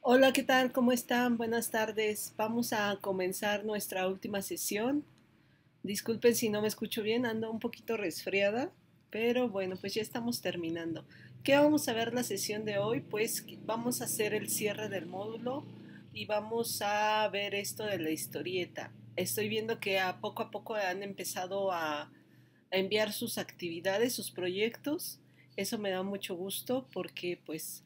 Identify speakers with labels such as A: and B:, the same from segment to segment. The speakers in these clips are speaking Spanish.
A: Hola, ¿qué tal? ¿Cómo están? Buenas tardes. Vamos a comenzar nuestra última sesión. Disculpen si no me escucho bien, ando un poquito resfriada, pero bueno, pues ya estamos terminando. ¿Qué vamos a ver la sesión de hoy? Pues vamos a hacer el cierre del módulo y vamos a ver esto de la historieta. Estoy viendo que a poco han empezado a enviar sus actividades, sus proyectos. Eso me da mucho gusto porque pues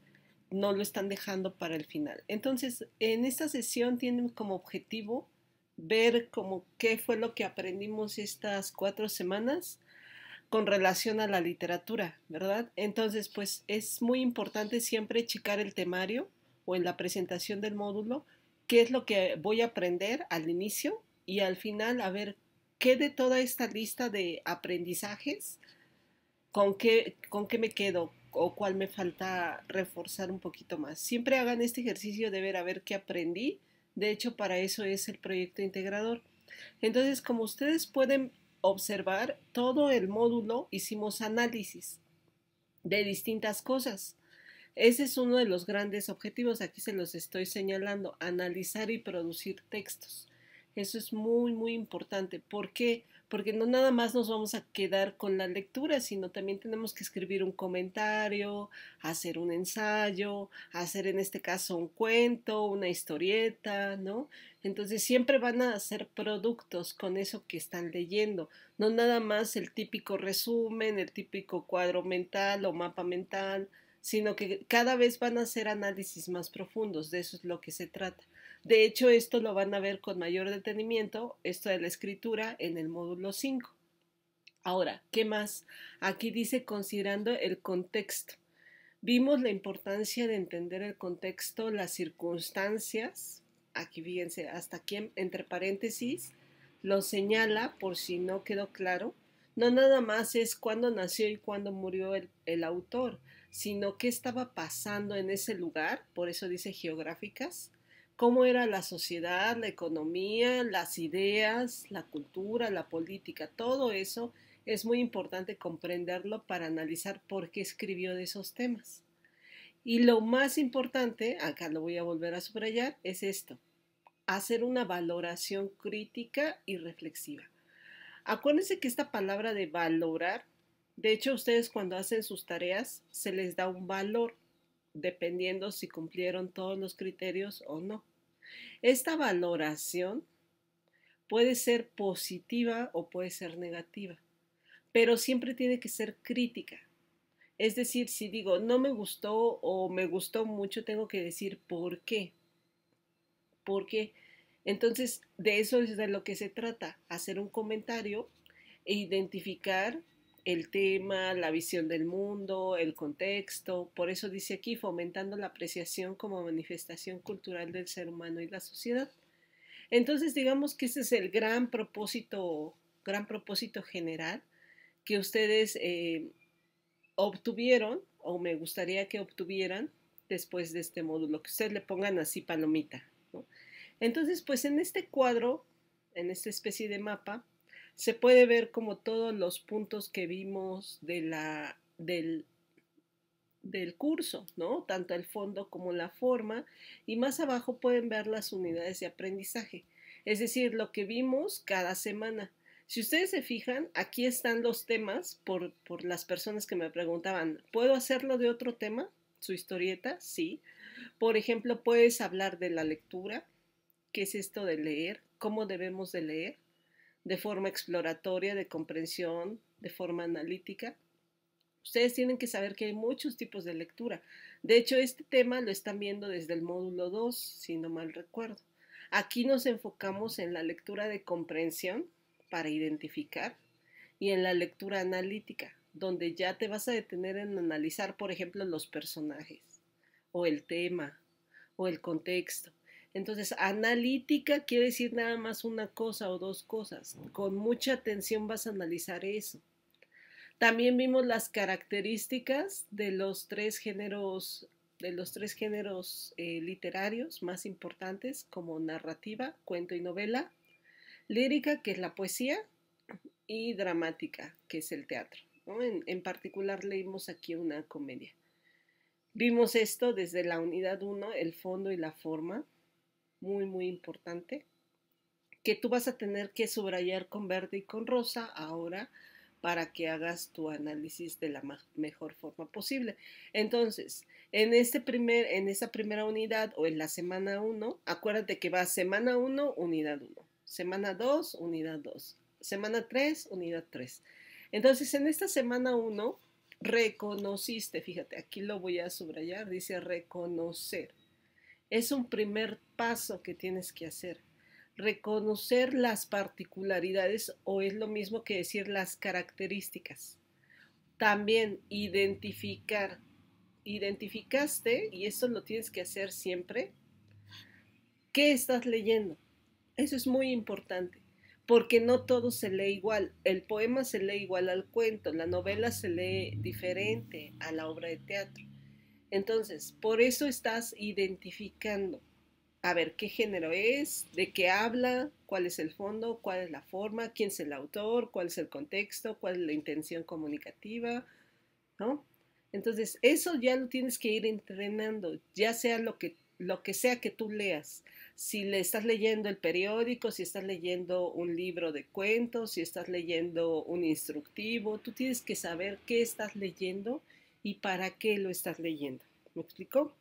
A: no lo están dejando para el final. Entonces, en esta sesión tienen como objetivo ver como qué fue lo que aprendimos estas 4 semanas con relación a la literatura, ¿verdad? Entonces, pues es muy importante siempre checar el temario o en la presentación del módulo, qué es lo que voy a aprender al inicio y al final a ver qué de toda esta lista de aprendizajes, con qué me quedo o cuál me falta reforzar un poquito más. Siempre hagan este ejercicio de ver a ver qué aprendí. De hecho, para eso es el proyecto integrador. Entonces, como ustedes pueden observar, todo el módulo hicimos análisis de distintas cosas. Ese es uno de los grandes objetivos, aquí se los estoy señalando, analizar y producir textos. Eso es muy, muy importante. ¿Por qué? Porque no nada más nos vamos a quedar con la lectura, sino también tenemos que escribir un comentario, hacer un ensayo, hacer en este caso un cuento, una historieta, ¿no? Entonces siempre van a hacer productos con eso que están leyendo, no nada más el típico resumen, el típico cuadro mental o mapa mental, sino que cada vez van a hacer análisis más profundos, de eso es lo que se trata. De hecho, esto lo van a ver con mayor detenimiento, esto de la escritura, en el módulo 5. Ahora, ¿qué más? Aquí dice considerando el contexto. Vimos la importancia de entender el contexto, las circunstancias. Aquí fíjense, hasta aquí entre paréntesis lo señala por si no quedó claro. No nada más es cuándo nació y cuándo murió el autor, sino qué estaba pasando en ese lugar, por eso dice geográficas, cómo era la sociedad, la economía, las ideas, la cultura, la política, todo eso es muy importante comprenderlo para analizar por qué escribió de esos temas. Y lo más importante, acá lo voy a volver a subrayar, es esto, hacer una valoración crítica y reflexiva. Acuérdense que esta palabra de valorar, de hecho ustedes cuando hacen sus tareas se les da un valor dependiendo si cumplieron todos los criterios o no. Esta valoración puede ser positiva o puede ser negativa, pero siempre tiene que ser crítica. Es decir, si digo no me gustó o me gustó mucho, tengo que decir por qué. ¿Por qué? Entonces, de eso es de lo que se trata, hacer un comentario e identificar el tema, la visión del mundo, el contexto. Por eso dice aquí, fomentando la apreciación como manifestación cultural del ser humano y la sociedad. Entonces, digamos que ese es el gran propósito general que ustedes obtuvieron o me gustaría que obtuvieran después de este módulo, que ustedes le pongan así palomita, ¿no? Entonces, pues en este cuadro, en esta especie de mapa, se puede ver como todos los puntos que vimos del curso, ¿no? Tanto el fondo como la forma, y más abajo pueden ver las unidades de aprendizaje, es decir, lo que vimos cada semana. Si ustedes se fijan, aquí están los temas por las personas que me preguntaban, ¿puedo hacerlo de otro tema? ¿Su historieta? Sí. Por ejemplo, puedes hablar de la lectura, qué es esto de leer, cómo debemos de leer, de forma exploratoria, de comprensión, de forma analítica. Ustedes tienen que saber que hay muchos tipos de lectura. De hecho, este tema lo están viendo desde el módulo 2, si no mal recuerdo. Aquí nos enfocamos en la lectura de comprensión para identificar y en la lectura analítica, donde ya te vas a detener en analizar, por ejemplo, los personajes o el tema o el contexto. Entonces, analítica quiere decir nada más una cosa o dos cosas. Con mucha atención vas a analizar eso. También vimos las características de los tres géneros literarios más importantes, como narrativa, cuento y novela, lírica, que es la poesía, y dramática, que es el teatro, ¿no? En particular leímos aquí una comedia. Vimos esto desde la unidad uno, el fondo y la forma, muy, muy importante, que tú vas a tener que subrayar con verde y con rosa ahora para que hagas tu análisis de la mejor forma posible. Entonces, en esa primera unidad o en la semana uno, acuérdate que va semana uno, unidad uno, semana 2, unidad 2, semana 3, unidad 3. Entonces, en esta semana uno, reconociste, fíjate, aquí lo voy a subrayar, dice reconocer. Es un primer paso que tienes que hacer. Reconocer las particularidades o es lo mismo que decir las características. También identificar. Identificaste, y eso lo tienes que hacer siempre, ¿qué estás leyendo? Eso es muy importante, porque no todo se lee igual. El poema se lee igual al cuento, la novela se lee diferente a la obra de teatro. Entonces, por eso estás identificando. A ver qué género es, de qué habla, cuál es el fondo, cuál es la forma, quién es el autor, cuál es el contexto, cuál es la intención comunicativa, ¿no? Entonces, eso ya lo tienes que ir entrenando, ya sea lo que sea que tú leas. Si le estás leyendo el periódico, si estás leyendo un libro de cuentos, si estás leyendo un instructivo, tú tienes que saber qué estás leyendo y para qué lo estás leyendo. ¿Me explico?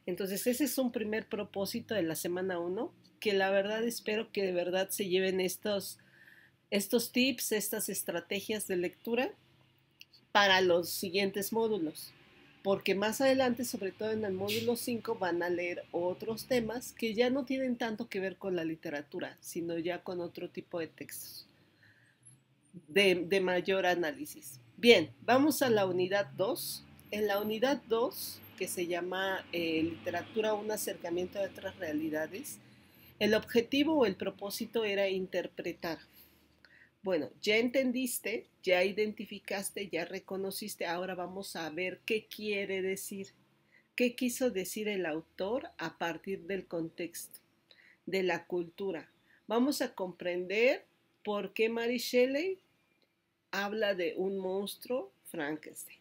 A: Entonces, ese es un primer propósito de la semana uno, que la verdad espero que de verdad se lleven estos tips, estas estrategias de lectura para los siguientes módulos, porque más adelante, sobre todo en el módulo 5, van a leer otros temas que ya no tienen tanto que ver con la literatura, sino ya con otro tipo de textos de mayor análisis. Bien, vamos a la unidad 2. En la unidad 2, que se llama Literatura, un acercamiento a otras realidades, el objetivo o el propósito era interpretar. Bueno, ya entendiste, ya identificaste, ya reconociste, ahora vamos a ver qué quiere decir, qué quiso decir el autor a partir del contexto, de la cultura. Vamos a comprender por qué Mary Shelley habla de un monstruo Frankenstein.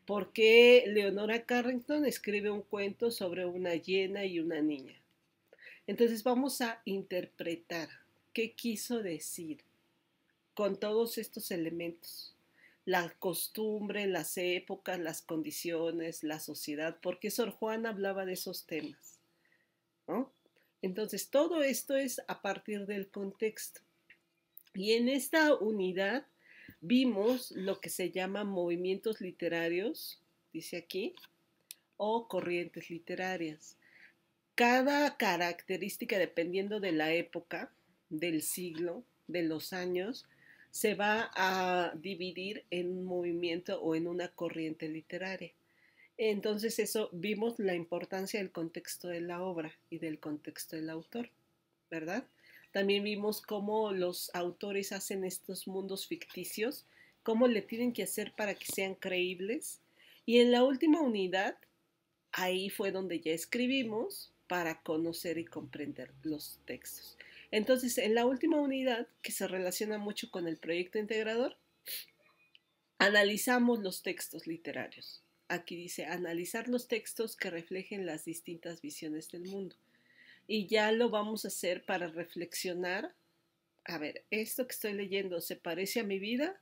A: ¿Por qué Leonora Carrington escribe un cuento sobre una hiena y una niña? Entonces vamos a interpretar qué quiso decir con todos estos elementos. La costumbre, las épocas, las condiciones, la sociedad, porque Sor Juana hablaba de esos temas, ¿no? Entonces, todo esto es a partir del contexto. Y en esta unidad vimos lo que se llama movimientos literarios, dice aquí, o corrientes literarias. Cada característica, dependiendo de la época, del siglo, de los años, se va a dividir en un movimiento o en una corriente literaria. Entonces eso vimos la importancia del contexto de la obra y del contexto del autor, ¿verdad? También vimos cómo los autores hacen estos mundos ficticios, cómo le tienen que hacer para que sean creíbles. Y en la última unidad, ahí fue donde ya escribimos para conocer y comprender los textos. Entonces, en la última unidad, que se relaciona mucho con el proyecto integrador, analizamos los textos literarios. Aquí dice, analizar los textos que reflejen las distintas visiones del mundo. Y ya lo vamos a hacer para reflexionar. A ver, ¿esto que estoy leyendo se parece a mi vida?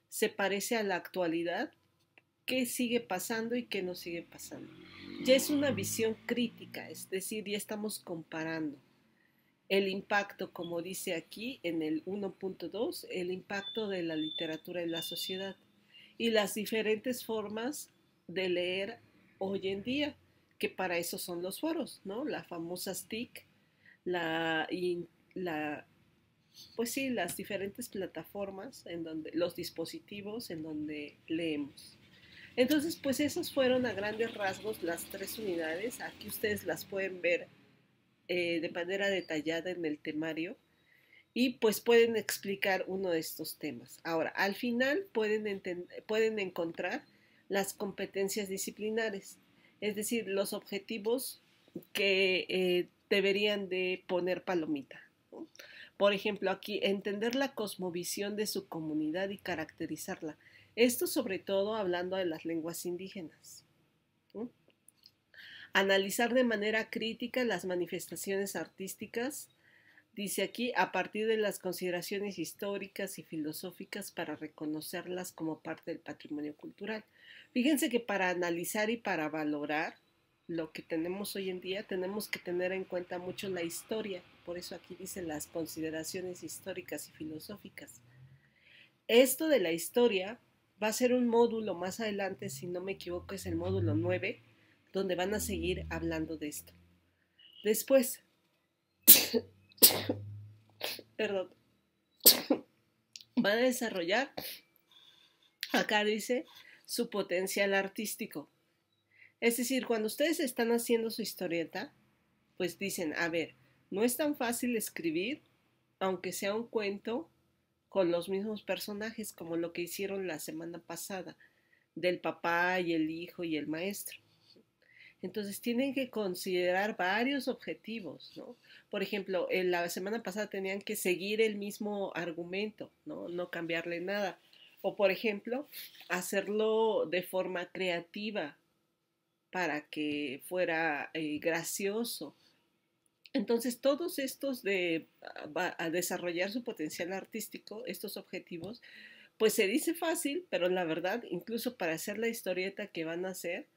A: ¿Se parece a la actualidad? ¿Qué sigue pasando y qué no sigue pasando? Ya es una visión crítica, es decir, ya estamos comparando el impacto, como dice aquí en el 1.2, el impacto de la literatura en la sociedad y las diferentes formas de leer hoy en día, que para eso son los foros, ¿no? La famosa STIC, la, la pues sí, las diferentes plataformas en donde, los dispositivos en donde leemos. Entonces, pues esas fueron a grandes rasgos las tres unidades. Aquí ustedes las pueden ver de manera detallada en el temario y pues pueden explicar uno de estos temas. Ahora, al final pueden encontrar las competencias disciplinares, es decir, los objetivos que deberían de poner palomita, ¿no? Por ejemplo, aquí entender la cosmovisión de su comunidad y caracterizarla. Esto sobre todo hablando de las lenguas indígenas, ¿no? Analizar de manera crítica las manifestaciones artísticas, dice aquí, a partir de las consideraciones históricas y filosóficas para reconocerlas como parte del patrimonio cultural. Fíjense que para analizar y para valorar lo que tenemos hoy en día, tenemos que tener en cuenta mucho la historia. Por eso aquí dice las consideraciones históricas y filosóficas. Esto de la historia va a ser un módulo más adelante, si no me equivoco, es el módulo 9, donde van a seguir hablando de esto. Después, perdón, van a desarrollar, acá dice, su potencial artístico. Es decir, cuando ustedes están haciendo su historieta, pues dicen, a ver, no es tan fácil escribir, aunque sea un cuento, con los mismos personajes, como lo que hicieron la semana pasada, del papá y el hijo y el maestro. Entonces tienen que considerar varios objetivos, ¿no? Por ejemplo, en la semana pasada tenían que seguir el mismo argumento, ¿no? No cambiarle nada. O por ejemplo, hacerlo de forma creativa para que fuera gracioso. Entonces, todos estos a desarrollar su potencial artístico, estos objetivos, pues se dice fácil, pero la verdad, incluso para hacer la historieta que van a hacer,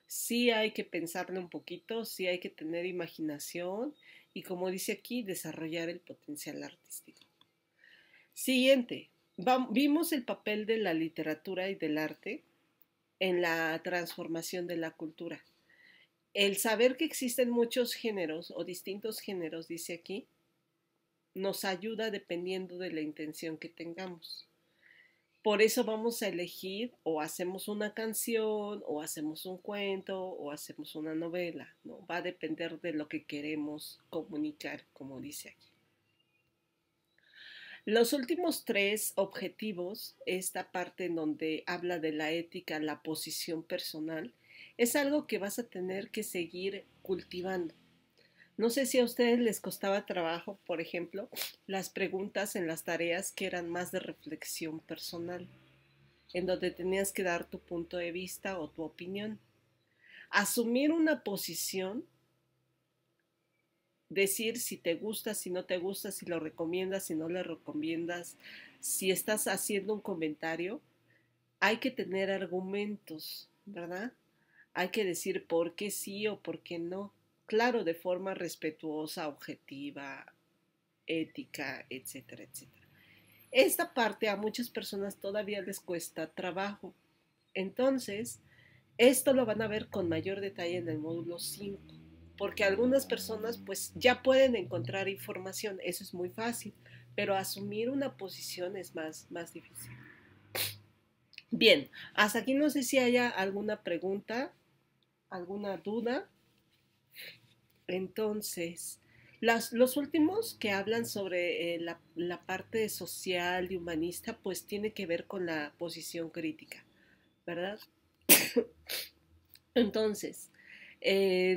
A: sí hay que pensarle un poquito, sí hay que tener imaginación y, como dice aquí, desarrollar el potencial artístico. Siguiente, vimos el papel de la literatura y del arte en la transformación de la cultura. El saber que existen muchos géneros o distintos géneros, dice aquí, nos ayuda dependiendo de la intención que tengamos. Por eso vamos a elegir o hacemos una canción o hacemos un cuento o hacemos una novela, ¿no? Va a depender de lo que queremos comunicar, como dice aquí. Los últimos 3 objetivos, esta parte en donde habla de la ética, la posición personal, es algo que vas a tener que seguir cultivando. No sé si a ustedes les costaba trabajo, por ejemplo, las preguntas en las tareas que eran más de reflexión personal, en donde tenías que dar tu punto de vista o tu opinión. Asumir una posición, decir si te gusta, si no te gusta, si lo recomiendas, si no le recomiendas, si estás haciendo un comentario, hay que tener argumentos, ¿verdad? Hay que decir por qué sí o por qué no. Claro, de forma respetuosa, objetiva, ética, etcétera, etcétera. Esta parte a muchas personas todavía les cuesta trabajo. Entonces, esto lo van a ver con mayor detalle en el módulo 5, porque algunas personas pues ya pueden encontrar información, eso es muy fácil, pero asumir una posición es más difícil. Bien, hasta aquí no sé si haya alguna pregunta, alguna duda. Entonces, los últimos que hablan sobre la parte social y humanista, pues tiene que ver con la posición crítica, ¿verdad? Entonces,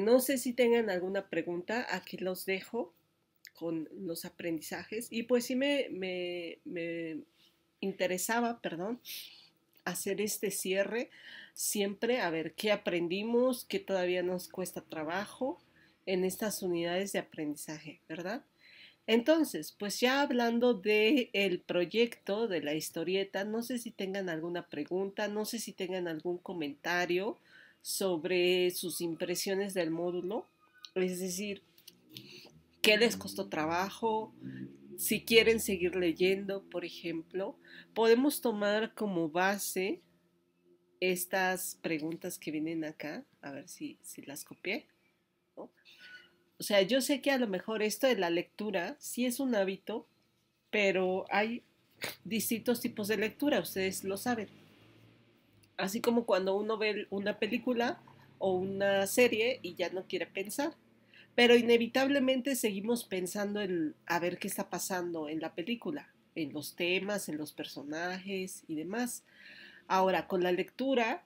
A: no sé si tengan alguna pregunta, aquí los dejo con los aprendizajes y pues sí me interesaba, perdón, hacer este cierre siempre a ver qué aprendimos, qué todavía nos cuesta trabajo en estas unidades de aprendizaje, ¿verdad? Entonces, pues ya hablando de el proyecto de la historieta, no sé si tengan alguna pregunta, no sé si tengan algún comentario sobre sus impresiones del módulo, es decir, qué les costó trabajo, si quieren seguir leyendo, por ejemplo, podemos tomar como base estas preguntas que vienen acá, a ver si las copié, ¿no? O sea, yo sé que a lo mejor esto de la lectura sí es un hábito, pero hay distintos tipos de lectura, ustedes lo saben. Así como cuando uno ve una película o una serie y ya no quiere pensar. Pero inevitablemente seguimos pensando en a ver qué está pasando en la película, en los temas, en los personajes y demás. Ahora, con la lectura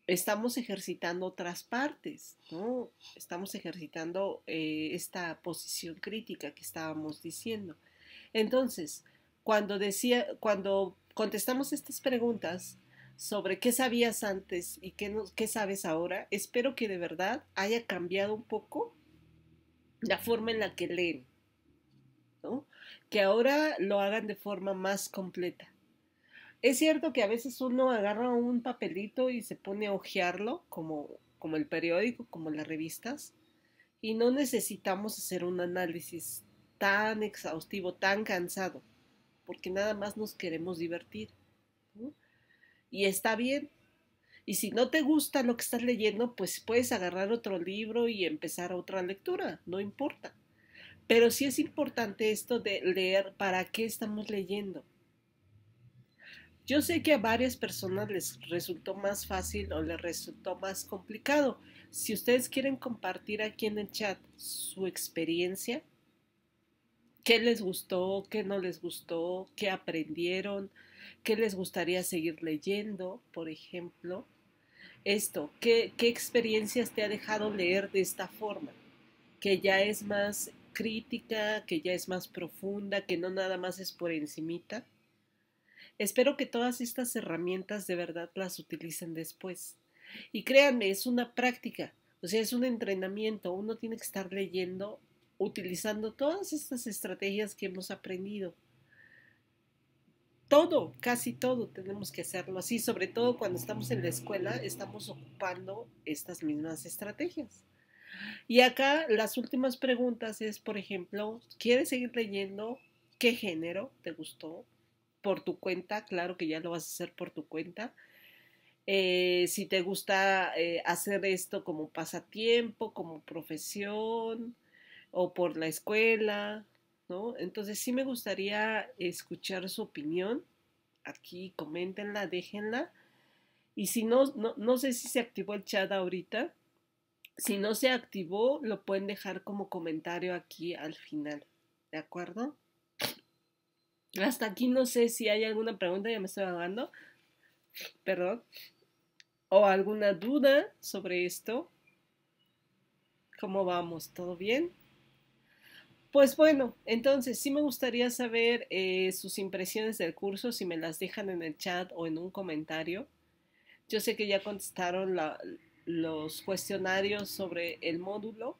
A: estamos ejercitando otras partes, ¿no? Estamos ejercitando esta posición crítica que estábamos diciendo. Entonces, cuando contestamos estas preguntas, sobre qué sabías antes y qué, qué sabes ahora, espero que de verdad haya cambiado un poco la forma en la que leen, ¿no? Que ahora lo hagan de forma más completa. Es cierto que a veces uno agarra un papelito y se pone a hojearlo, como el periódico, como las revistas, y no necesitamos hacer un análisis tan exhaustivo, tan cansado, porque nada más nos queremos divertir, ¿no? Y está bien. Y si no te gusta lo que estás leyendo, pues puedes agarrar otro libro y empezar otra lectura, no importa. Pero sí es importante esto de leer para qué estamos leyendo. Yo sé que a varias personas les resultó más fácil o les resultó más complicado. Si ustedes quieren compartir aquí en el chat su experiencia, qué les gustó, qué no les gustó, qué aprendieron, qué les gustaría seguir leyendo, por ejemplo. Esto, ¿qué experiencias te ha dejado leer de esta forma? Que ya es más crítica, que ya es más profunda, que no nada más es por encimita. Espero que todas estas herramientas de verdad las utilicen después. Y créanme, es una práctica, o sea, es un entrenamiento. Uno tiene que estar leyendo, utilizando todas estas estrategias que hemos aprendido. Todo, casi todo tenemos que hacerlo así, sobre todo cuando estamos en la escuela, estamos ocupando estas mismas estrategias. Y acá las últimas preguntas es, por ejemplo, ¿quieres seguir leyendo? ¿Qué género te gustó? Por tu cuenta, claro que ya lo vas a hacer por tu cuenta. Si te gusta hacer esto como pasatiempo, como profesión o por la escuela, ¿no? Entonces sí me gustaría escuchar su opinión. Aquí coméntenla, déjenla. Y si no sé si se activó el chat ahorita. Si no se activó, lo pueden dejar como comentario aquí al final. ¿De acuerdo? Hasta aquí no sé si hay alguna pregunta, ya me estoy ahogando, perdón, o alguna duda sobre esto. ¿Cómo vamos? ¿Todo bien? Pues bueno, entonces sí me gustaría saber sus impresiones del curso, si me las dejan en el chat o en un comentario. Yo sé que ya contestaron los cuestionarios sobre el módulo.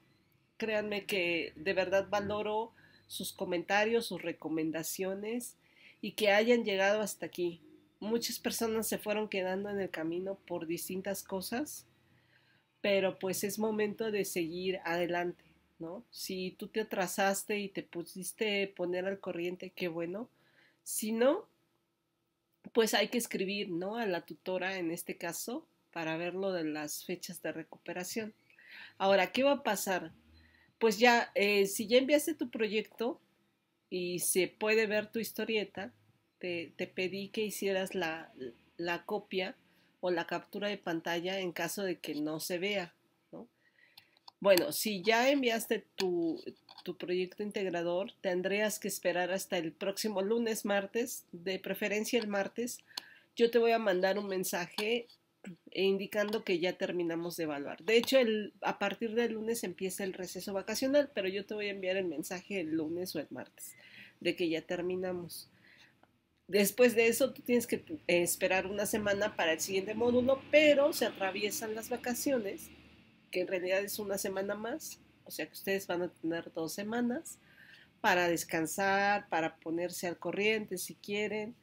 A: Créanme que de verdad valoro sus comentarios, sus recomendaciones y que hayan llegado hasta aquí. Muchas personas se fueron quedando en el camino por distintas cosas, pero pues es momento de seguir adelante, ¿no? Si tú te atrasaste y te pusiste poner al corriente, qué bueno. Si no, pues hay que escribir, ¿no? A la tutora en este caso para ver lo de las fechas de recuperación. Ahora, ¿qué va a pasar? Pues ya, si ya enviaste tu proyecto y se puede ver tu historieta, te pedí que hicieras la copia o la captura de pantalla en caso de que no se vea, ¿no? Bueno, si ya enviaste tu proyecto integrador, tendrías que esperar hasta el próximo lunes, martes, de preferencia el martes. Yo te voy a mandar un mensaje indicando que ya terminamos de evaluar. De hecho, a partir del lunes empieza el receso vacacional, pero yo te voy a enviar el mensaje el lunes o el martes de que ya terminamos. Después de eso, tú tienes que esperar una semana para el siguiente módulo, pero se atraviesan las vacaciones, que en realidad es una semana más, o sea que ustedes van a tener 2 semanas para descansar, para ponerse al corriente si quieren,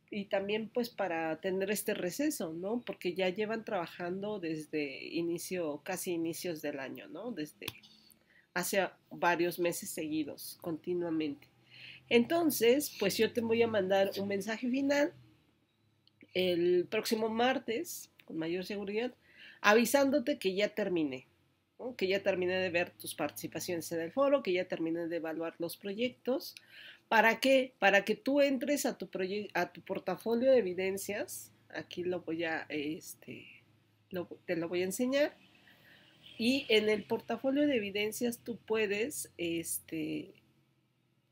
A: y también pues para tener este receso, ¿no? Porque ya llevan trabajando desde casi inicios del año, ¿no? Desde hace varios meses seguidos, continuamente. Entonces, pues yo te voy a mandar un mensaje final el próximo martes, con mayor seguridad, avisándote que ya terminé, ¿no? Que ya terminé de ver tus participaciones en el foro, que ya terminé de evaluar los proyectos. ¿Para qué? Para que tú entres a tu portafolio de evidencias. Aquí lo voy a, te lo voy a enseñar. Y en el portafolio de evidencias tú puedes,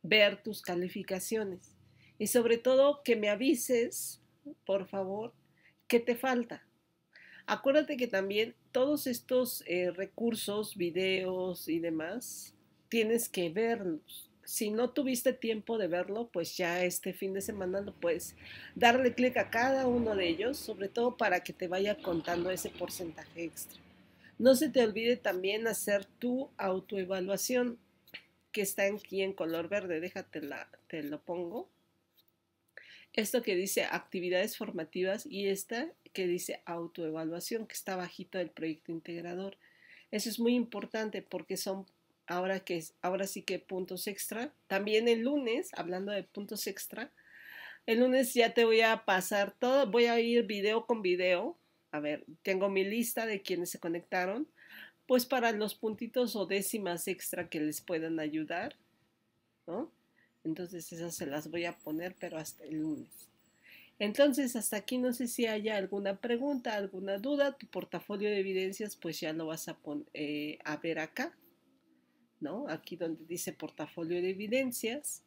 A: ver tus calificaciones. Y sobre todo que me avises, por favor, qué te falta. Acuérdate que también todos estos recursos, videos y demás, tienes que verlos. Si no tuviste tiempo de verlo, pues ya este fin de semana lo puedes darle clic a cada uno de ellos, sobre todo para que te vaya contando ese porcentaje extra. No se te olvide también hacer tu autoevaluación, que está aquí en color verde. Déjate te lo pongo. Esto que dice actividades formativas y esta que dice autoevaluación, que está bajito del proyecto integrador. Eso es muy importante porque son ahora sí que puntos extra. También el lunes, hablando de puntos extra, el lunes ya te voy a pasar todo, voy a ir video con video. A ver, tengo mi lista de quienes se conectaron, pues para los puntitos o décimas extra que les puedan ayudar, ¿no? Entonces esas se las voy a poner, pero hasta el lunes. Entonces, hasta aquí no sé si haya alguna pregunta, alguna duda. Tu portafolio de evidencias, pues ya lo vas a ver acá, ¿no? Aquí donde dice portafolio de evidencias.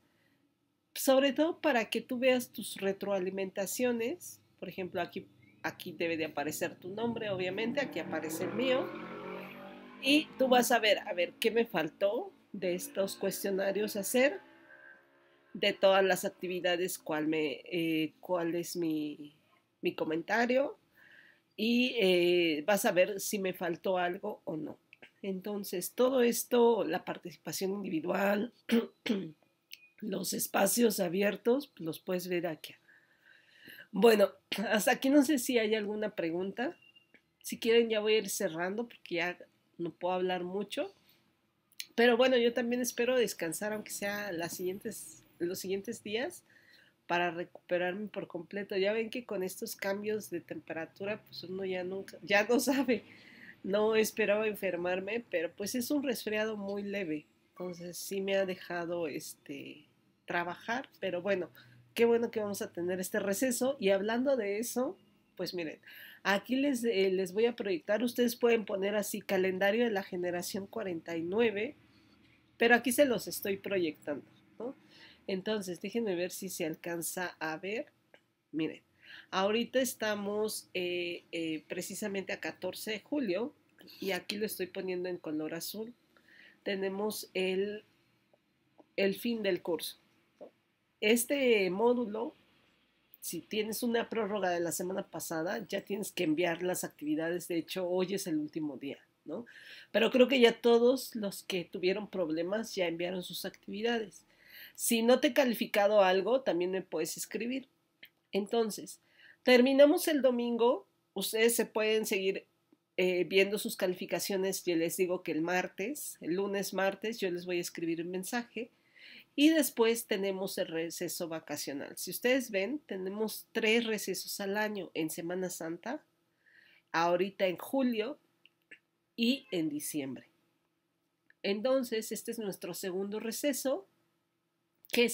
A: Sobre todo para que tú veas tus retroalimentaciones. Por ejemplo, aquí debe de aparecer tu nombre, obviamente. Aquí aparece el mío. Y tú vas a ver, qué me faltó de estos cuestionarios hacer, de todas las actividades, cuál es mi comentario y vas a ver si me faltó algo o no. Entonces, todo esto, la participación individual, los espacios abiertos, los puedes ver aquí. Bueno, hasta aquí no sé si hay alguna pregunta. Si quieren ya voy a ir cerrando porque ya no puedo hablar mucho. Pero bueno, yo también espero descansar, aunque sea los siguientes días, para recuperarme por completo. Ya ven que con estos cambios de temperatura, pues uno ya no sabe. No esperaba enfermarme, pero pues es un resfriado muy leve. Entonces sí me ha dejado trabajar, pero bueno, qué bueno que vamos a tener este receso. Y hablando de eso, pues miren, aquí les voy a proyectar, ustedes pueden poner así calendario de la generación 49, pero aquí se los estoy proyectando, ¿no? Entonces, déjenme ver si se alcanza a ver. Miren, ahorita estamos precisamente a 14 de julio y aquí lo estoy poniendo en color azul. Tenemos el fin del curso. Este módulo, si tienes una prórroga de la semana pasada, ya tienes que enviar las actividades. De hecho, hoy es el último día, ¿no? Pero creo que ya todos los que tuvieron problemas ya enviaron sus actividades. Si no te he calificado algo, también me puedes escribir. Entonces, terminamos el domingo. Ustedes se pueden seguir viendo sus calificaciones. Yo les digo que el lunes, martes, yo les voy a escribir un mensaje. Y después tenemos el receso vacacional. Si ustedes ven, tenemos 3 recesos al año: en Semana Santa, ahorita en julio y en diciembre. Entonces, este es nuestro segundo receso,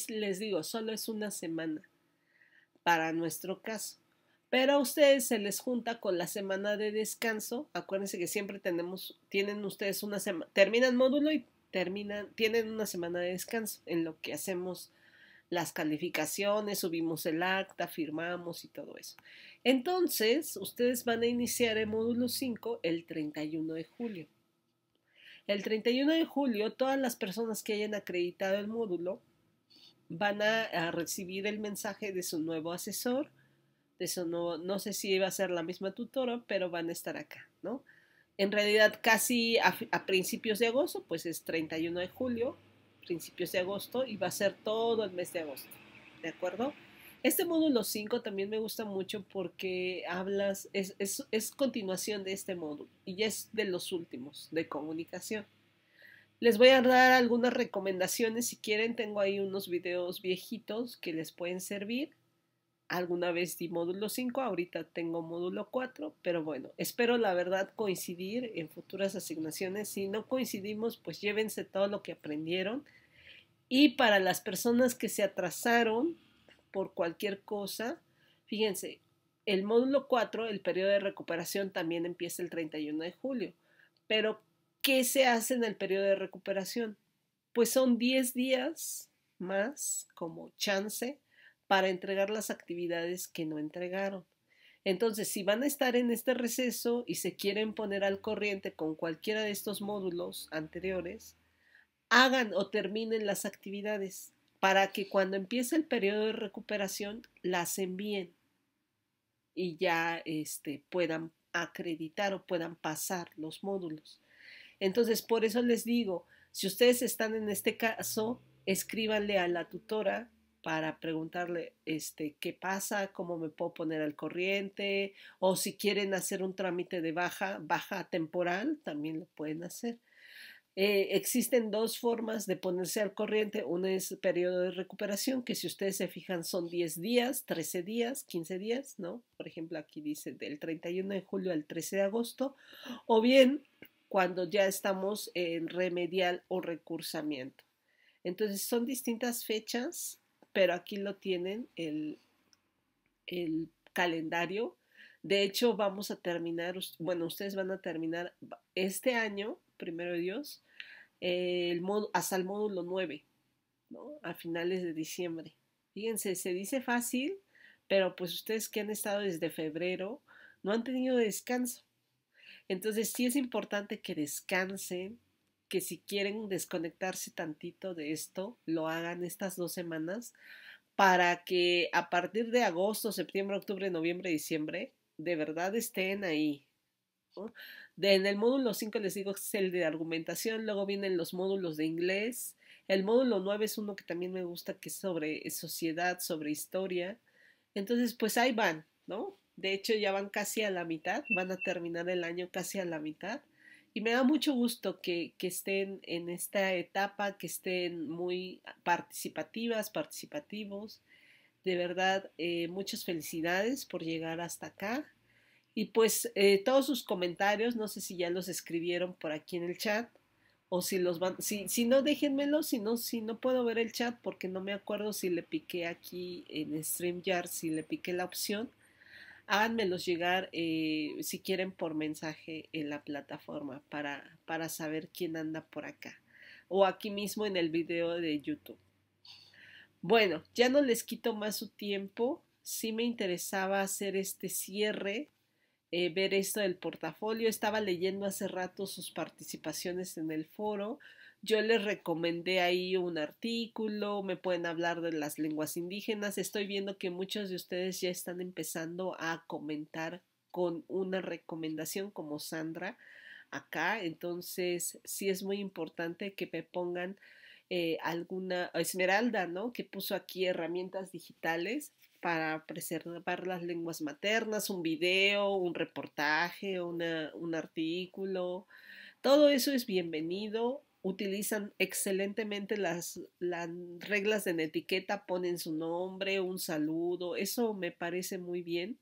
A: les digo, solo es una semana para nuestro caso. Pero a ustedes se les junta con la semana de descanso. Acuérdense que siempre tienen ustedes una semana, terminan módulo y tienen una semana de descanso en lo que hacemos las calificaciones, subimos el acta, firmamos y todo eso. Entonces, ustedes van a iniciar el módulo 5 el 31 de julio. El 31 de julio, todas las personas que hayan acreditado el módulo van a recibir el mensaje de su nuevo asesor, de su nuevo, no sé si va a ser la misma tutora, pero van a estar acá, ¿no? En realidad casi a principios de agosto, pues es 31 de julio, principios de agosto, y va a ser todo el mes de agosto, ¿de acuerdo? Este módulo 5 también me gusta mucho porque es continuación de este módulo y ya es de los últimos de comunicación. Les voy a dar algunas recomendaciones si quieren. Tengo ahí unos videos viejitos que les pueden servir. Alguna vez di módulo 5, ahorita tengo módulo 4, pero bueno, espero la verdad coincidir en futuras asignaciones. Si no coincidimos, pues llévense todo lo que aprendieron. Y para las personas que se atrasaron por cualquier cosa, fíjense, el módulo 4, el periodo de recuperación, también empieza el 31 de julio. Pero, ¿qué se hace en el periodo de recuperación? Pues son 10 días más como chance para entregar las actividades que no entregaron. Entonces, si van a estar en este receso y se quieren poner al corriente con cualquiera de estos módulos anteriores, hagan o terminen las actividades para que cuando empiece el periodo de recuperación las envíen y ya puedan acreditar o puedan pasar los módulos. Entonces, por eso les digo, si ustedes están en este caso, escríbanle a la tutora para preguntarle qué pasa, cómo me puedo poner al corriente, o si quieren hacer un trámite de baja temporal, también lo pueden hacer. Existen dos formas de ponerse al corriente. Una es periodo de recuperación, que si ustedes se fijan son 10 días, 13 días, 15 días, ¿no? Por ejemplo, aquí dice del 31 de julio al 13 de agosto, o bien cuando ya estamos en remedial o recursamiento. Entonces son distintas fechas, pero aquí lo tienen el calendario. De hecho, vamos a terminar, bueno, ustedes van a terminar este año, primero de Dios, hasta el módulo 9, ¿no? A finales de diciembre. Fíjense, se dice fácil, pero pues ustedes que han estado desde febrero no han tenido descanso. Entonces sí es importante que descansen, que si quieren desconectarse tantito de esto, lo hagan estas 2 semanas para que a partir de agosto, septiembre, octubre, noviembre, diciembre, de verdad estén ahí, ¿no? En el módulo 5 les digo que es el de argumentación, luego vienen los módulos de inglés. El módulo 9 es uno que también me gusta, que es sobre sociedad, sobre historia. Entonces, pues ahí van, ¿no? De hecho, ya van casi a la mitad, van a terminar el año casi a la mitad. Y me da mucho gusto que estén en esta etapa, que estén muy participativas, participativos. De verdad, muchas felicidades por llegar hasta acá. Y pues todos sus comentarios, no sé si ya los escribieron por aquí en el chat o si los van, si no déjenmelo, si no puedo ver el chat porque no me acuerdo si le piqué aquí en StreamYard, si le piqué la opción, háganmelos llegar si quieren por mensaje en la plataforma para saber quién anda por acá o aquí mismo en el video de YouTube. Bueno, ya no les quito más su tiempo, sí me interesaba hacer este cierre, ver esto del portafolio. Estaba leyendo hace rato sus participaciones en el foro. Yo les recomendé ahí un artículo, me pueden hablar de las lenguas indígenas. Estoy viendo que muchos de ustedes ya están empezando a comentar con una recomendación como Sandra acá. Entonces, sí es muy importante que me pongan alguna Esmeralda, ¿no? Que puso aquí herramientas digitales para preservar las lenguas maternas, un video, un reportaje, un artículo. Todo eso es bienvenido. Utilizan excelentemente las reglas de etiqueta, ponen su nombre, un saludo. Eso me parece muy bien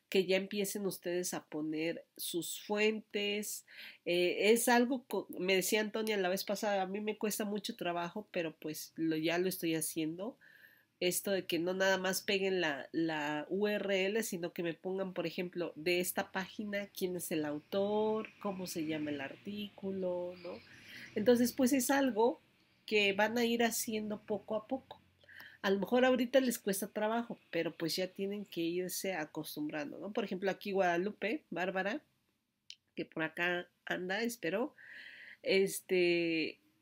A: que ya empiecen ustedes a poner sus fuentes. Es algo, me decía Antonia la vez pasada, a mí me cuesta mucho trabajo, pero pues ya lo estoy haciendo. Esto de que no nada más peguen la URL, sino que me pongan, por ejemplo, de esta página, quién es el autor, cómo se llama el artículo, ¿no? Entonces, pues es algo que van a ir haciendo poco a poco. A lo mejor ahorita les cuesta trabajo, pero pues ya tienen que irse acostumbrando, ¿no? Por ejemplo, aquí Guadalupe, Bárbara, que por acá anda, espero,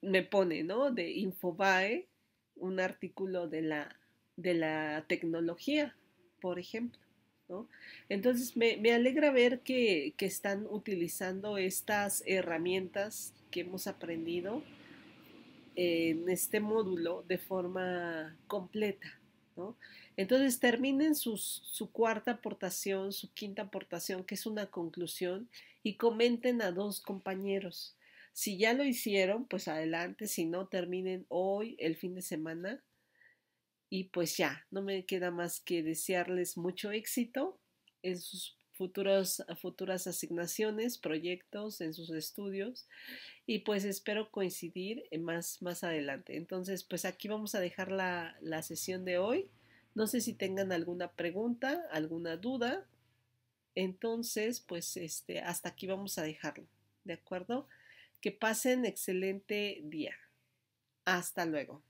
A: me pone, ¿no? De Infobae, un artículo de la tecnología, por ejemplo, ¿no? Entonces me alegra ver que están utilizando estas herramientas que hemos aprendido en este módulo de forma completa, ¿no? Entonces terminen su cuarta aportación, su quinta aportación, que es una conclusión, y comenten a dos compañeros. Si ya lo hicieron, pues adelante, si no, terminen hoy, el fin de semana, y pues ya, no me queda más que desearles mucho éxito en sus futuras asignaciones, proyectos, en sus estudios y pues espero coincidir más adelante. Entonces, pues aquí vamos a dejar la sesión de hoy. No sé si tengan alguna pregunta, alguna duda. Entonces, pues hasta aquí vamos a dejarlo. ¿De acuerdo? Que pasen excelente día. Hasta luego.